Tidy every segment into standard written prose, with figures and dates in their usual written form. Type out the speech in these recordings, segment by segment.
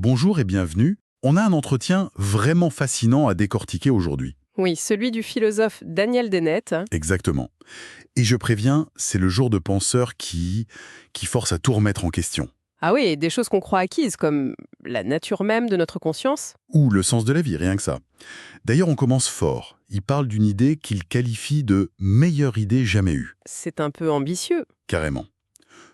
Bonjour et bienvenue. On a un entretien vraiment fascinant à décortiquer aujourd'hui. Oui, celui du philosophe Daniel Dennett. Exactement. Et je préviens, c'est le genre de penseur qui force à tout remettre en question. Ah oui, des choses qu'on croit acquises, comme la nature même de notre conscience. Ou le sens de la vie, rien que ça. D'ailleurs, on commence fort. Il parle d'une idée qu'il qualifie de meilleure idée jamais eue. C'est un peu ambitieux. Carrément.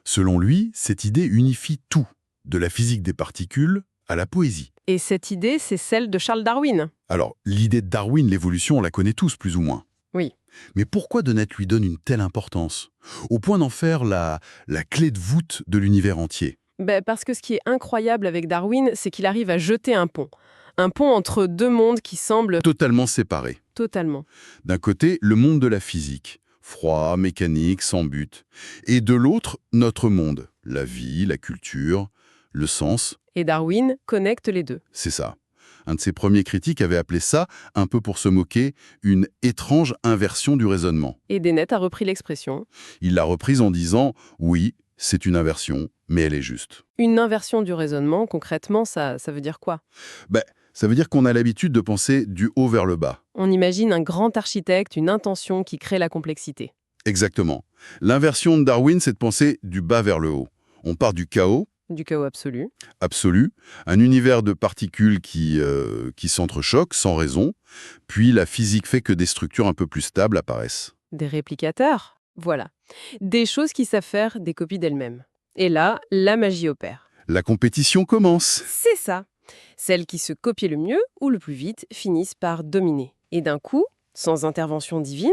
Selon lui, cette idée unifie tout, de la physique des particules à la poésie. Et cette idée, c'est celle de Charles Darwin. Alors, l'idée de Darwin, l'évolution, on la connaît tous plus ou moins. Oui. Mais pourquoi Dennett lui donne une telle importance, au point d'en faire la clé de voûte de l'univers entier? Parce que ce qui est incroyable avec Darwin, c'est qu'il arrive à jeter un pont. Un pont entre deux mondes qui semblent Totalement séparés. totalement. D'un côté, le monde de la physique, froid, mécanique, sans but. Et de l'autre, notre monde, la vie, la culture, le sens, Et Darwin connecte les deux. c'est ça. Un de ses premiers critiques avait appelé ça, un peu pour se moquer, une étrange inversion du raisonnement. Et Dennett a repris l'expression. Il l'a reprise en disant « Oui, c'est une inversion, mais elle est juste ». Une inversion du raisonnement, concrètement, ça veut dire quoi? Ça veut dire qu'on a l'habitude de penser du haut vers le bas. On imagine un grand architecte, une intention qui crée la complexité. Exactement. L'inversion de Darwin, c'est de penser du bas vers le haut. On part du chaos Du chaos absolu. absolu, un univers de particules qui s'entrechoquent sans raison, puis la physique fait que des structures un peu plus stables apparaissent. Des réplicateurs, voilà. Des choses qui savent faire des copies d'elles-mêmes. Et là, la magie opère. La compétition commence. C'est ça. Celles qui se copient le mieux ou le plus vite finissent par dominer. Et d'un coup, sans intervention divine,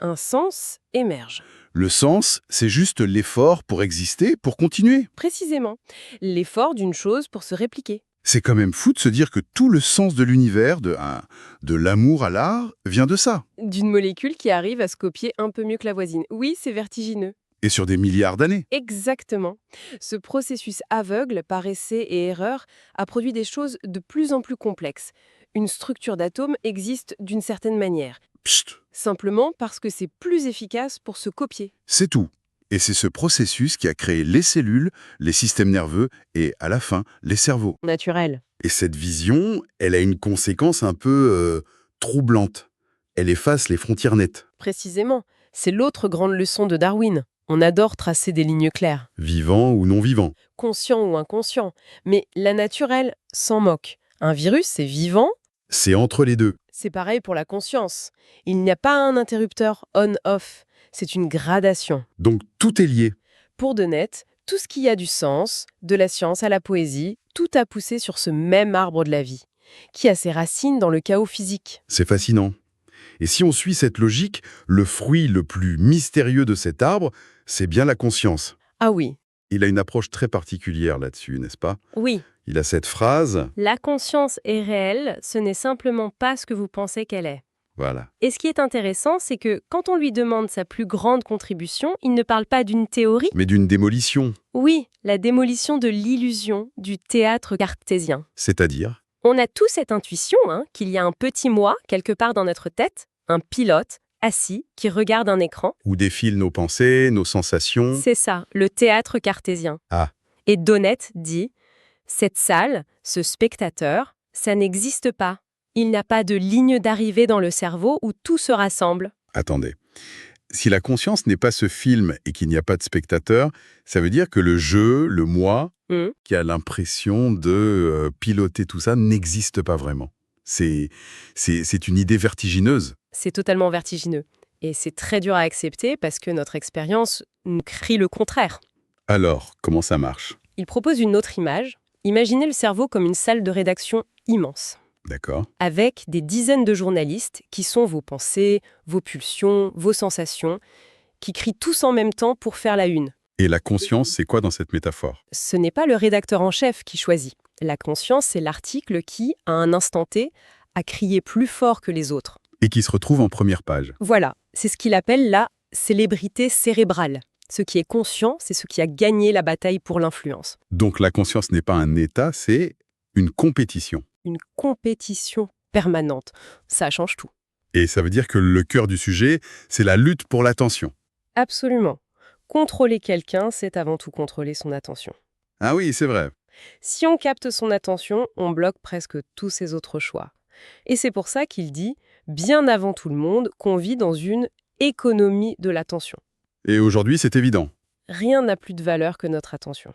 un sens émerge. Le sens, c'est juste l'effort pour exister, pour continuer. Précisément, l'effort d'une chose pour se répliquer. C'est quand même fou de se dire que tout le sens de l'univers, de l'amour à l'art, vient de ça. D'une molécule qui arrive à se copier un peu mieux que la voisine. Oui, c'est vertigineux. Et sur des milliards d'années. Exactement. Ce processus aveugle par essai et erreur a produit des choses de plus en plus complexes. Une structure d'atomes existe d'une certaine manière, Psst, simplement parce que c'est plus efficace pour se copier. c'est tout. Et c'est ce processus qui a créé les cellules, les systèmes nerveux et, à la fin, les cerveaux. Naturel. Et cette vision, elle a une conséquence un peu troublante. Elle efface les frontières nettes. Précisément. C'est l'autre grande leçon de Darwin. On adore tracer des lignes claires, Vivant ou non vivant. conscient ou inconscient. Mais la naturelle s'en moque. Un virus, c'est vivant. C'est entre les deux. C'est pareil pour la conscience. Il n'y a pas un interrupteur on-off. C'est une gradation. Donc tout est lié. Pour Dennett, tout ce qui a du sens, de la science à la poésie, tout a poussé sur ce même arbre de la vie, qui a ses racines dans le chaos physique. C'est fascinant. Et si on suit cette logique, le fruit le plus mystérieux de cet arbre, c'est bien la conscience. Ah oui, Il a une approche très particulière là-dessus, n'est-ce pas? oui. Il a cette phrase, La conscience est réelle, ce n'est simplement pas ce que vous pensez qu'elle est. voilà. Et ce qui est intéressant, c'est que quand on lui demande sa plus grande contribution, il ne parle pas d'une théorie. Mais d'une démolition, Oui, la démolition de l'illusion du théâtre cartésien. c'est-à-dire? On a tous cette intuition qu'il y a un petit moi quelque part dans notre tête, un pilote assis qui regarde un écran. Où défilent nos pensées, nos sensations. C'est ça, le théâtre cartésien. Ah. Et Dennett dit, cette salle, ce spectateur, ça n'existe pas. Il n'y a pas de ligne d'arrivée dans le cerveau où tout se rassemble. Attendez. Si la conscience n'est pas ce film et qu'il n'y a pas de spectateur, ça veut dire que le jeu, le moi, qui a l'impression de piloter tout ça, n'existe pas vraiment. C'est une idée vertigineuse. C'est totalement vertigineux. Et c'est très dur à accepter parce que notre expérience nous crie le contraire. Alors, comment ça marche? Il propose une autre image. Imaginez le cerveau comme une salle de rédaction immense, D'accord. avec des dizaines de journalistes qui sont vos pensées, vos pulsions, vos sensations, qui crient tous en même temps pour faire la une. Et la conscience, c'est quoi dans cette métaphore? Ce n'est pas le rédacteur en chef qui choisit. La conscience, c'est l'article qui, à un instant T, a crié plus fort que les autres. Et qui se retrouve en première page. Voilà, c'est ce qu'il appelle la célébrité cérébrale. Ce qui est conscient, c'est ce qui a gagné la bataille pour l'influence. Donc la conscience n'est pas un état, c'est une compétition. Une compétition permanente. Ça change tout. Et ça veut dire que le cœur du sujet, c'est la lutte pour l'attention. Absolument. Contrôler quelqu'un, c'est avant tout contrôler son attention. Ah oui, c'est vrai. Si on capte son attention, on bloque presque tous ses autres choix. Et c'est pour ça qu'il dit, bien avant tout le monde, qu'on vit dans une économie de l'attention. Et aujourd'hui, c'est évident. Rien n'a plus de valeur que notre attention.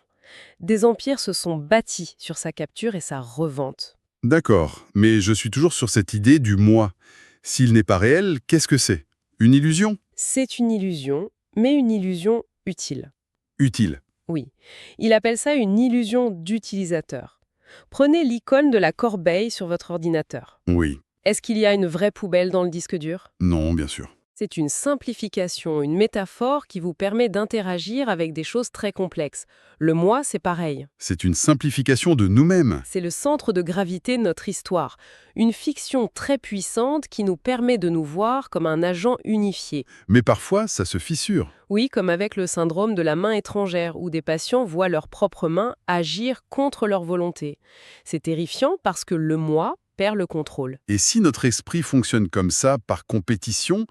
Des empires se sont bâtis sur sa capture et sa revente. D'accord, mais je suis toujours sur cette idée du moi. S'il n'est pas réel, qu'est-ce que c'est? Une illusion? C'est une illusion, mais une illusion utile. Utile. Oui, il appelle ça une illusion d'utilisateur. Prenez l'icône de la corbeille sur votre ordinateur. Oui. Est-ce qu'il y a une vraie poubelle dans le disque dur? Non, bien sûr. C'est une simplification, une métaphore qui vous permet d'interagir avec des choses très complexes. Le moi, c'est pareil. C'est une simplification de nous-mêmes. C'est le centre de gravité de notre histoire. Une fiction très puissante qui nous permet de nous voir comme un agent unifié. Mais parfois, ça se fissure. Oui, comme avec le syndrome de la main étrangère, où des patients voient leurs propres mains agir contre leur volonté. C'est terrifiant parce que le moi perd le contrôle. Et si notre esprit fonctionne comme ça, par compétition,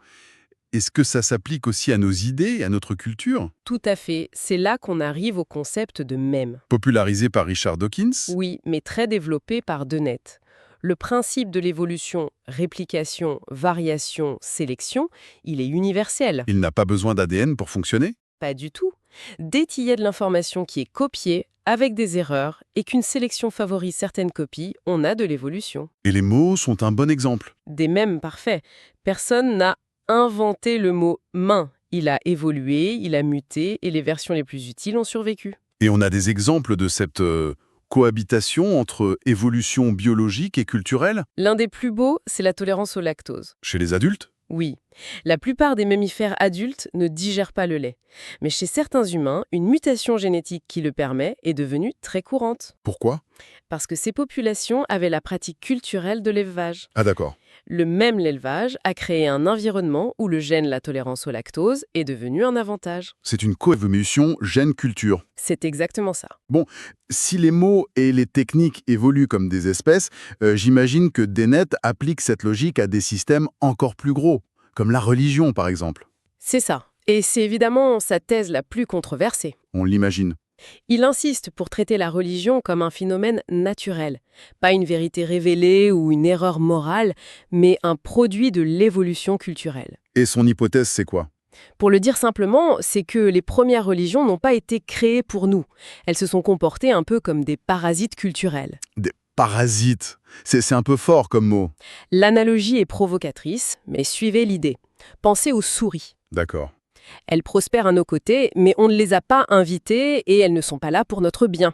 est-ce que ça s'applique aussi à nos idées, à notre culture? Tout à fait. C'est là qu'on arrive au concept de mème. Popularisé par Richard Dawkins? Oui, mais très développé par Dennett. Le principe de l'évolution, réplication, variation, sélection, il est universel. Il n'a pas besoin d'ADN pour fonctionner? Pas du tout. Dès qu'il y a de l'information qui est copiée, avec des erreurs, et qu'une sélection favorise certaines copies, on a de l'évolution. Et les mots sont un bon exemple. Des mèmes parfaits. Personne n'a inventé le mot « main ». Il a évolué, il a muté, et les versions les plus utiles ont survécu. Et on a des exemples de cette cohabitation entre évolution biologique et culturelle? L'un des plus beaux, c'est la tolérance au lactose. Chez les adultes? Oui, la plupart des mammifères adultes ne digèrent pas le lait. Mais chez certains humains, une mutation génétique qui le permet est devenue très courante. Pourquoi? Parce que ces populations avaient la pratique culturelle de l'élevage. Ah d'accord. L'élevage a créé un environnement où le gène la tolérance au lactose est devenu un avantage. C'est une coévolution gène-culture. C'est exactement ça. Si les mots et les techniques évoluent comme des espèces, j'imagine que Dennett applique cette logique à des systèmes encore plus gros, comme la religion par exemple. C'est ça. Et c'est évidemment sa thèse la plus controversée. On l'imagine. Il insiste pour traiter la religion comme un phénomène naturel, pas une vérité révélée ou une erreur morale, mais un produit de l'évolution culturelle. Et son hypothèse, c'est quoi? Pour le dire simplement, c'est que les premières religions n'ont pas été créées pour nous. Elles se sont comportées un peu comme des parasites culturels. Des parasites. C'est un peu fort comme mot. L'analogie est provocatrice, mais suivez l'idée. Pensez aux souris. D'accord. Elles prospèrent à nos côtés, mais on ne les a pas invitées et elles ne sont pas là pour notre bien.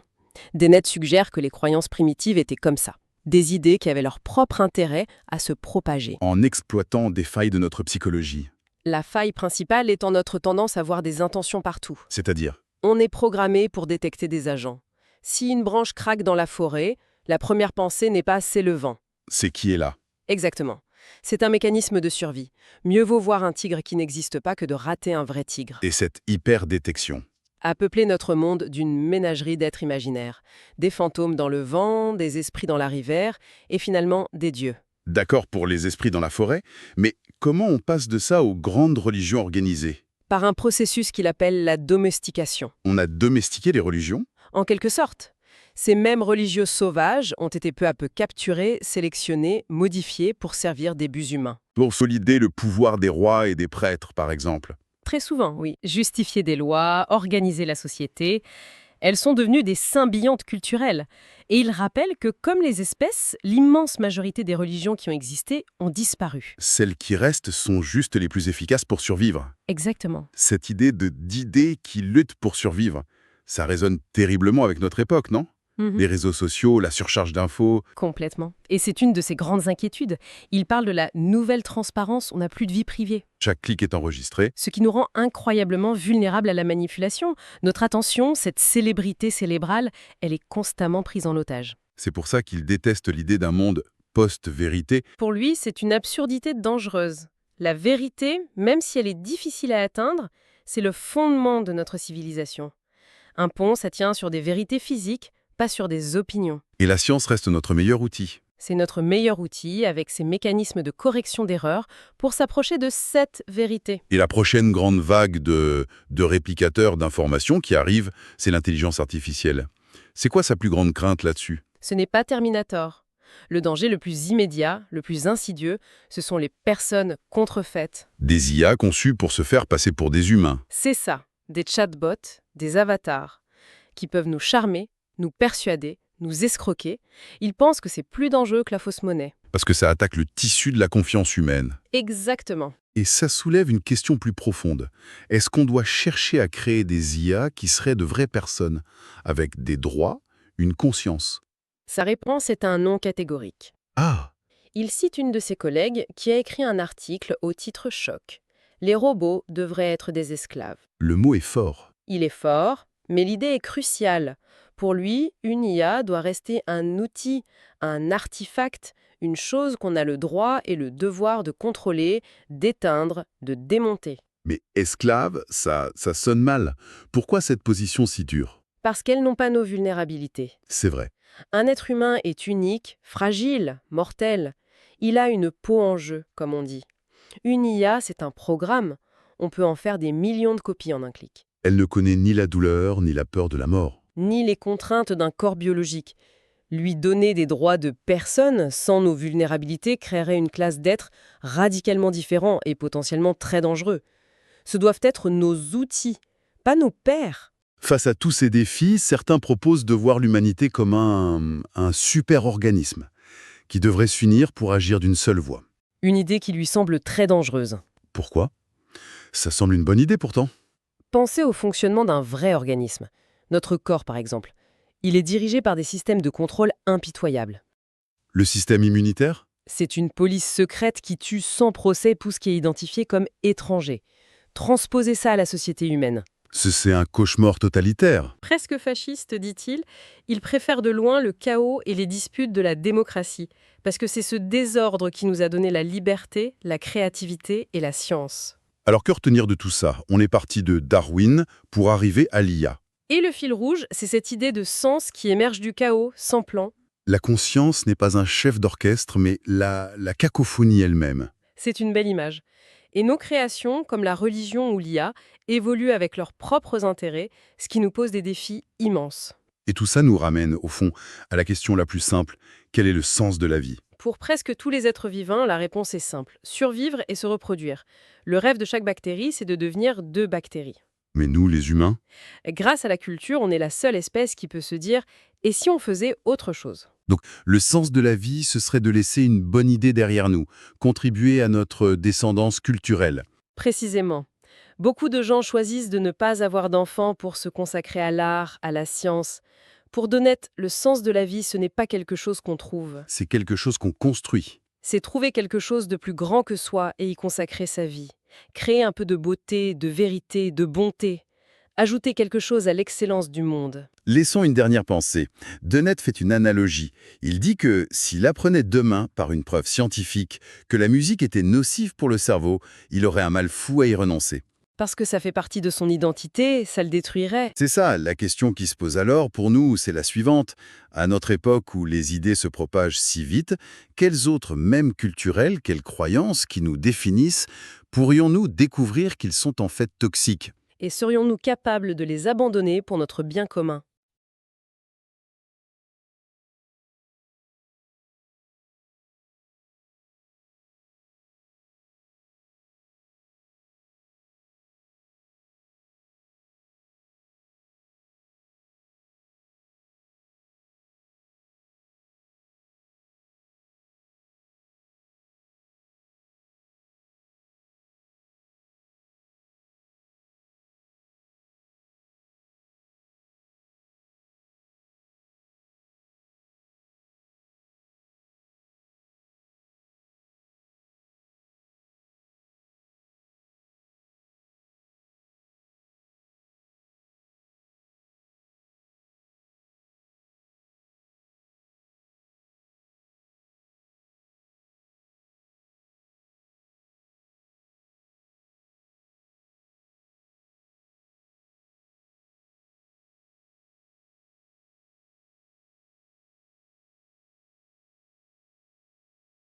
Dennett suggère que les croyances primitives étaient comme ça. Des idées qui avaient leur propre intérêt à se propager. En exploitant des failles de notre psychologie. La faille principale étant notre tendance à voir des intentions partout. C'est-à-dire? On est programmé pour détecter des agents. Si une branche craque dans la forêt, la première pensée n'est pas « c'est le vent ». C'est qui est là. Exactement. C'est un mécanisme de survie. Mieux vaut voir un tigre qui n'existe pas que de rater un vrai tigre. Et cette hyper-détection. A peuplé notre monde d'une ménagerie d'êtres imaginaires. Des fantômes dans le vent, des esprits dans la rivière, et finalement des dieux. D'accord pour les esprits dans la forêt, mais comment on passe de ça aux grandes religions organisées? Par un processus qu'il appelle la domestication. On a domestiqué les religions? En quelque sorte. Ces mêmes religieux sauvages ont été peu à peu capturés, sélectionnés, modifiés pour servir des buts humains. Pour solider le pouvoir des rois et des prêtres, par exemple. Très souvent, oui. Justifier des lois, organiser la société. Elles sont devenues des symbiontes culturelles. Et il rappelle que, comme les espèces, l'immense majorité des religions qui ont existé ont disparu. Celles qui restent sont juste les plus efficaces pour survivre. Exactement. Cette idée d'idées qui luttent pour survivre, ça résonne terriblement avec notre époque, non? Les réseaux sociaux, la surcharge d'infos. Complètement. Et c'est une de ses grandes inquiétudes. Il parle de la nouvelle transparence, on n'a plus de vie privée. Chaque clic est enregistré. Ce qui nous rend incroyablement vulnérables à la manipulation. Notre attention, cette célébrité cérébrale, elle est constamment prise en otage. C'est pour ça qu'il déteste l'idée d'un monde post-vérité. Pour lui, c'est une absurdité dangereuse. La vérité, même si elle est difficile à atteindre, c'est le fondement de notre civilisation. Un pont, ça tient sur des vérités physiques, pas sur des opinions. Et la science reste notre meilleur outil. C'est notre meilleur outil, avec ses mécanismes de correction d'erreurs, pour s'approcher de cette vérité. Et la prochaine grande vague de réplicateurs d'informations qui arrive, c'est l'intelligence artificielle. C'est quoi sa plus grande crainte là-dessus? Ce n'est pas Terminator. Le danger le plus immédiat, le plus insidieux, ce sont les personnes contrefaites. Des IA conçues pour se faire passer pour des humains. C'est ça, des chatbots, des avatars, qui peuvent nous charmer, nous persuader, nous escroquer. Ils pensent que c'est plus dangereux que la fausse monnaie. Parce que ça attaque le tissu de la confiance humaine. Exactement. Et ça soulève une question plus profonde. Est-ce qu'on doit chercher à créer des IA qui seraient de vraies personnes, avec des droits, une conscience? Sa réponse est un non catégorique. Ah, Il cite une de ses collègues qui a écrit un article au titre choc. Les robots devraient être des esclaves. le mot est fort. Il est fort, mais l'idée est cruciale. Pour lui, une IA doit rester un outil, un artefact, une chose qu'on a le droit et le devoir de contrôler, d'éteindre, de démonter. Mais esclave, ça sonne mal. Pourquoi cette position si dure? Parce qu'elles n'ont pas nos vulnérabilités. C'est vrai. Un être humain est unique, fragile, mortel. Il a une peau en jeu, comme on dit. Une IA, c'est un programme. On peut en faire des millions de copies en un clic. Elle ne connaît ni la douleur, ni la peur de la mort. Ni les contraintes d'un corps biologique. Lui donner des droits de personne sans nos vulnérabilités créerait une classe d'êtres radicalement différents et potentiellement très dangereux. Ce doivent être nos outils, pas nos pairs. Face à tous ces défis, certains proposent de voir l'humanité comme un super-organisme qui devrait s'unir pour agir d'une seule voix. Une idée qui lui semble très dangereuse. Pourquoi? Ça semble une bonne idée pourtant. Pensez au fonctionnement d'un vrai organisme. Notre corps, par exemple. Il est dirigé par des systèmes de contrôle impitoyables. Le système immunitaire? C'est une police secrète qui tue sans procès tout ce qui est identifié comme étranger. Transposez ça à la société humaine. C'est un cauchemar totalitaire. Presque fasciste, dit-il, il préfère de loin le chaos et les disputes de la démocratie, parce que c'est ce désordre qui nous a donné la liberté, la créativité et la science. Alors que retenir de tout ça? On est parti de Darwin pour arriver à l'IA. Et le fil rouge, c'est cette idée de sens qui émerge du chaos, sans plan. La conscience n'est pas un chef d'orchestre, mais la cacophonie elle-même. C'est une belle image. Et nos créations, comme la religion ou l'IA, évoluent avec leurs propres intérêts, ce qui nous pose des défis immenses. Et tout ça nous ramène, au fond, à la question la plus simple. Quel est le sens de la vie? Pour presque tous les êtres vivants, la réponse est simple. Survivre et se reproduire. Le rêve de chaque bactérie, c'est de devenir deux bactéries. Mais nous, les humains? Grâce à la culture, on est la seule espèce qui peut se dire « et si on faisait autre chose ?» Donc, le sens de la vie, ce serait de laisser une bonne idée derrière nous, contribuer à notre descendance culturelle. Précisément. Beaucoup de gens choisissent de ne pas avoir d'enfants pour se consacrer à l'art, à la science. Pour Donnett, le sens de la vie, ce n'est pas quelque chose qu'on trouve. C'est quelque chose qu'on construit. C'est trouver quelque chose de plus grand que soi et y consacrer sa vie. Créer un peu de beauté, de vérité, de bonté. Ajouter quelque chose à l'excellence du monde. Laissons une dernière pensée. Dennett fait une analogie. Il dit que s'il apprenait demain, par une preuve scientifique, que la musique était nocive pour le cerveau, il aurait un mal fou à y renoncer. Parce que ça fait partie de son identité, ça le détruirait. C'est ça, la question qui se pose alors, pour nous, c'est la suivante. À notre époque où les idées se propagent si vite, quels autres mèmes culturels, quelles croyances qui nous définissent, pourrions-nous découvrir qu'ils sont en fait toxiques? Et serions-nous capables de les abandonner pour notre bien commun ?